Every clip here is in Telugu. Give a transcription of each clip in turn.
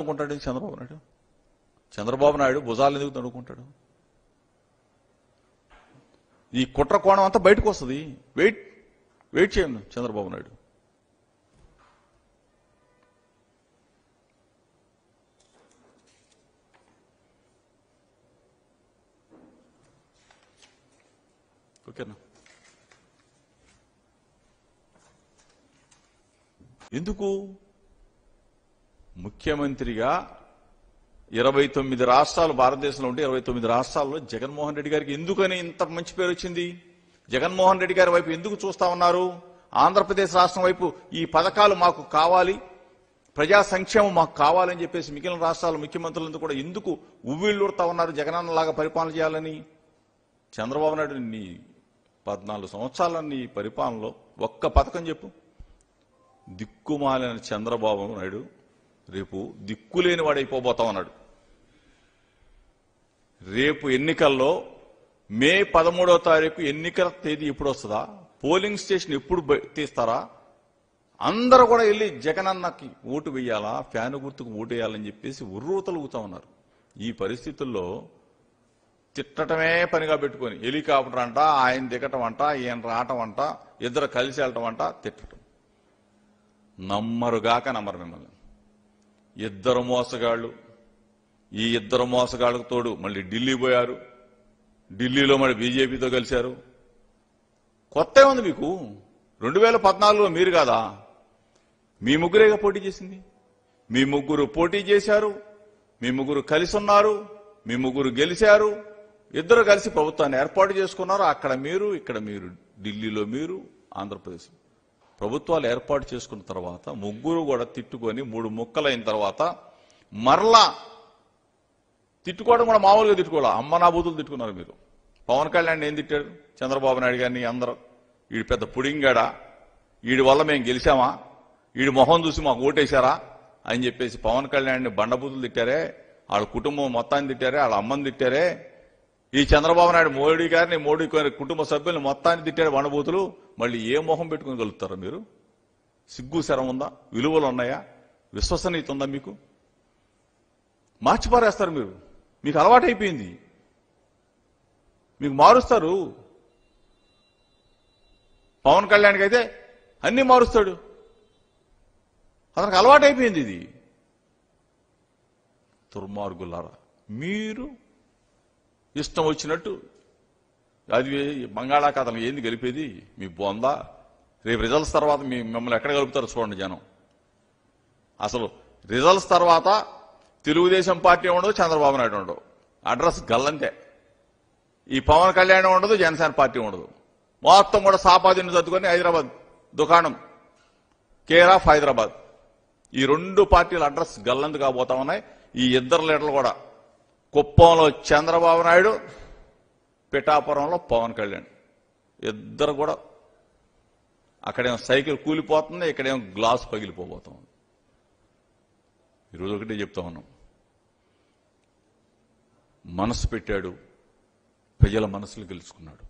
తడుకుంటాడు చంద్రబాబు నాయుడు భుజాలు ఎందుకు తడుకుంటాడు? ఈ కుట్ర కోణం అంతా బయటకు వస్తుంది. వెయిట్ చేయండి చంద్రబాబు నాయుడు. ఓకేనా? ఎందుకు ముఖ్యమంత్రిగా 29 రాష్ట్రాలు భారతదేశంలో ఉంటే 29 రాష్ట్రాల్లో జగన్మోహన్ రెడ్డి గారికి ఎందుకని ఇంత మంచి పేరు వచ్చింది? జగన్మోహన్ రెడ్డి గారి వైపు ఎందుకు చూస్తా ఉన్నారు? ఆంధ్రప్రదేశ్ రాష్ట్రం వైపు ఈ పథకాలు మాకు కావాలి, ప్రజా సంక్షేమం మాకు కావాలని చెప్పేసి మిగిలిన రాష్ట్రాల ముఖ్యమంత్రులంతా కూడా ఎందుకు ఉవ్విళ్ళూరుతా ఉన్నారు జగనన్నలాగా పరిపాలన చేయాలని? చంద్రబాబు నాయుడు నీ 14 సంవత్సరాల నీ పరిపాలనలో ఒక్క పథకం చెప్పు. దిక్కుమాలిన చంద్రబాబు నాయుడు రేపు దిక్కులేని వాడైపోబోతా ఉన్నాడు. రేపు ఎన్నికల్లో మే 13వ తారీఖు ఎన్నికల తేదీ ఎప్పుడు వస్తుందా? పోలింగ్ స్టేషన్ ఎప్పుడు తీస్తారా? అందరూ కూడా వెళ్ళి జగనన్నకి ఓటు వేయాలా, ఫ్యాను గుర్తుకు ఓటు వేయాలని చెప్పేసి ఉర్రూతలుగుతా ఉన్నారు. ఈ పరిస్థితుల్లో తిట్టటమే పనిగా పెట్టుకొని హెలికాప్టర్ అంట, ఆయన దిగటం అంట, ఈయన రావటం అంట, ఇద్దరు కలిసి వెళ్ళటం అంట, తిట్టడం. నమ్మరుగాక నమ్మరు మిమ్మల్ని. ఇద్దరు మోసగాళ్లు. ఈ ఇద్దరు మోసగాళ్లకు తోడు మళ్ళీ ఢిల్లీ పోయారు. ఢిల్లీలో మళ్ళీ బీజేపీతో కలిశారు. కొత్త ఉంది మీకు. 2014లో మీరు కాదా? మీ ముగ్గురేగా పోటీ చేసింది. మీ ముగ్గురు పోటీ చేశారు, మీ ముగ్గురు కలిసి ఉన్నారు, మీ ముగ్గురు గెలిచారు. ఇద్దరు కలిసి ప్రభుత్వాన్ని ఏర్పాటు చేసుకున్నారు. అక్కడ మీరు, ఇక్కడ మీరు, ఢిల్లీలో మీరు, ఆంధ్రప్రదేశ్. ప్రభుత్వాలు ఏర్పాటు చేసుకున్న తర్వాత ముగ్గురు కూడా తిట్టుకొని 3 ముక్కలైన తర్వాత మరలా తిట్టుకోవడం కూడా మామూలుగా తిట్టుకోవాలి. అమ్మ నా బూతులు తిట్టుకున్నారు మీరు. పవన్ కళ్యాణ్ ఏం తిట్టాడు? చంద్రబాబు నాయుడు గారిని అందరూ వీడి పెద్ద పుడింగాడా, వీడి వల్ల మేము గెలిచామా, వీడి మొహం చూసి మాకు ఓటేశారా అని చెప్పేసి పవన్ కళ్యాణ్ని బండబూతులు తిట్టారే. వాళ్ళ కుటుంబం మొత్తాన్ని తిట్టారే, వాళ్ళ అమ్మని తిట్టారే. ఈ చంద్రబాబు నాయుడు మోడీ గారిని, మోడీ కుటుంబ సభ్యులను మొత్తాన్ని తిట్టారు బండబూతులు. మళ్ళీ ఏ మొహం పెట్టుకుని కలుగుతారా మీరు? సిగ్గు శరం ఉందా? విలువలు ఉన్నాయా? విశ్వసనీయత ఉందా మీకు? మార్చిపారేస్తారు మీరు. మీకు అలవాటైపోయింది. మీకు మారుస్తారు. పవన్ కళ్యాణ్కి అయితే అన్ని మారుస్తాడు. అతనికి అలవాటైపోయింది ఇది. దుర్మార్గులారా, మీరు ఇష్టం వచ్చినట్టు అది బంగాళాఖాతం ఏంది గెలిపేది? మీ బొందా. రేపు రిజల్ట్స్ తర్వాత మిమ్మల్ని ఎక్కడ కలుపుతారో చూడండి జనం. అసలు రిజల్ట్స్ తర్వాత తెలుగుదేశం పార్టీ ఉండదు, చంద్రబాబు నాయుడు ఉండదు. అడ్రస్ గల్లంతే. ఈ పవన్ కళ్యాణ్ ఉండదు, జనసేన పార్టీ ఉండదు. మొత్తం కూడా సాపాదిని చదువుకొని హైదరాబాద్ దుకాణం, కేర్ ఆఫ్ హైదరాబాద్. ఈ 2 పార్టీల అడ్రస్ గల్లందు కాబోతా ఉన్నాయి. ఈ ఇద్దరు లీడర్లు కూడా, కుప్పంలో చంద్రబాబు నాయుడు, పిఠాపురంలో పవన్ కళ్యాణ్. ఇద్దరు కూడా అక్కడేమో సైకిల్ కూలిపోతుంది, ఇక్కడేమో గ్లాస్ పగిలిపోబోతుంది. ఈరోజు ఒకటే చెప్తా ఉన్నాం. మనసు పెట్టాడు, ప్రజల మనసులు గెలుచుకున్నాడు.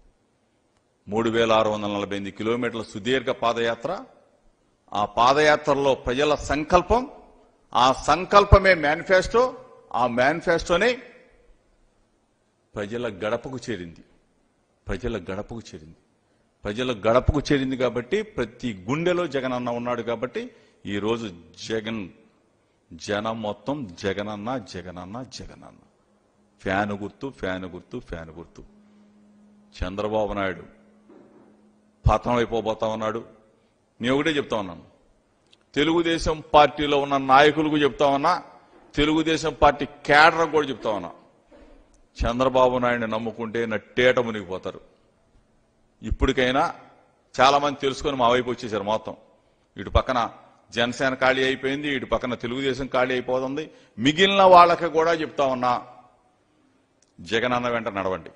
3648 కిలోమీటర్ల సుదీర్ఘ పాదయాత్ర. ఆ పాదయాత్రలో ప్రజల సంకల్పం, ఆ సంకల్పమే మేనిఫెస్టో. ఆ మేనిఫెస్టోనే ప్రజల గడపకు చేరింది. ప్రజల గడపకు చేరింది. ప్రజల గడపకు చేరింది కాబట్టి ప్రతి గుండెలో జగన్ అన్న ఉన్నాడు కాబట్టి ఈరోజు జనం మొత్తం జగనన్న జగనన్న జగనన్న. ఫ్యాను గుర్తు, ఫ్యాను గుర్తు, ఫ్యాను గుర్తు. చంద్రబాబు నాయుడు పతనం అయిపోబోతా ఉన్నాడు. నేను ఒకటే చెప్తా ఉన్నాను. తెలుగుదేశం పార్టీలో ఉన్న నాయకులకు చెప్తా ఉన్నా, తెలుగుదేశం పార్టీ కేడర్ కూడా చెప్తా ఉన్నా. చంద్రబాబు నాయుడిని నమ్ముకుంటే నట్టేట మునిగిపోతారు. ఇప్పటికైనా చాలా మంది తెలుసుకొని మా వైపు వచ్చేసారు మొత్తం. ఇటు పక్కన జనసేన ఖాళీ అయిపోయింది, ఇటు పక్కన తెలుగుదేశం ఖాళీ అయిపోతుంది. మిగిలిన వాళ్ళకి కూడా చెప్తా ఉన్నా, జగనన్న వెంట నడవండి.